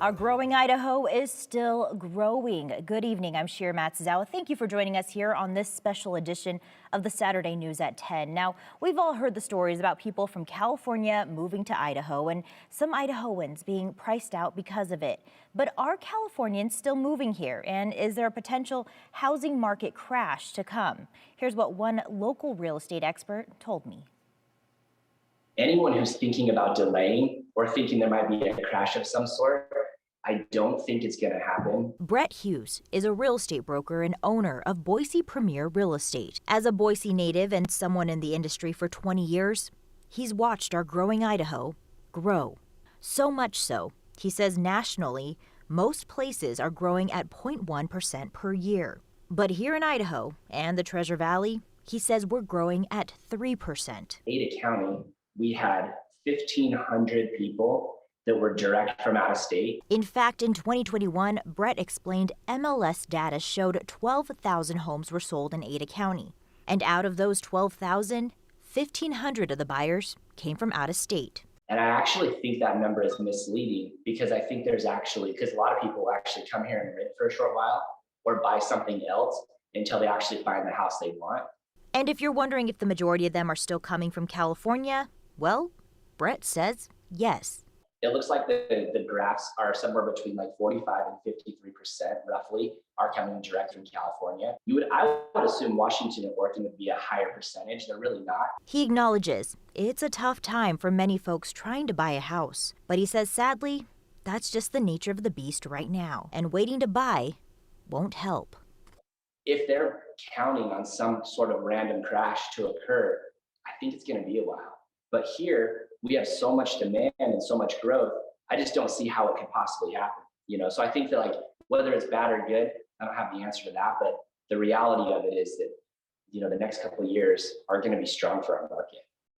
Our growing Idaho is still growing. Good evening. I'm Shira Matsuzawa. Thank you for joining us here on this special edition of the Saturday News at 10. Now, we've all heard the stories about people from California moving to Idaho and some Idahoans being priced out because of it. But are Californians still moving here? And is there a potential housing market crash to come? Here's what one local real estate expert told me. Anyone who's thinking about delaying or thinking there might be a crash of some sort, I don't think it's going to happen. Brett Hughes is a real estate broker and owner of Boise Premier Real Estate. As a Boise native and someone in the industry for 20 years, he's watched our growing Idaho grow. So much so, he says nationally, most places are growing at 0.1% per year. But here in Idaho and the Treasure Valley, he says we're growing at 3%. Ada County, we had 1,500 people that were direct from out of state. In fact, in 2021, Brett explained MLS data showed 12,000 homes were sold in Ada County. And out of those 12,000, 1,500 of the buyers came from out of state. And I actually think that number is misleading because I think because a lot of people actually come here and rent for a short while or buy something else until they actually find the house they want. And if you're wondering if the majority of them are still coming from California, well, Brett says yes. It looks like the graphs are somewhere between like 45 and 53% roughly are coming direct from California. I would assume Washington and Oregon would be a higher percentage. They're really not. He acknowledges it's a tough time for many folks trying to buy a house. But he says, sadly, that's just the nature of the beast right now. And waiting to buy won't help. If they're counting on some sort of random crash to occur, I think it's going to be a while. But here, we have so much demand and so much growth, I just don't see how it could possibly happen. So I think that whether it's bad or good, I don't have the answer to that, but the reality of it is that, the next couple of years are going to be strong for our market.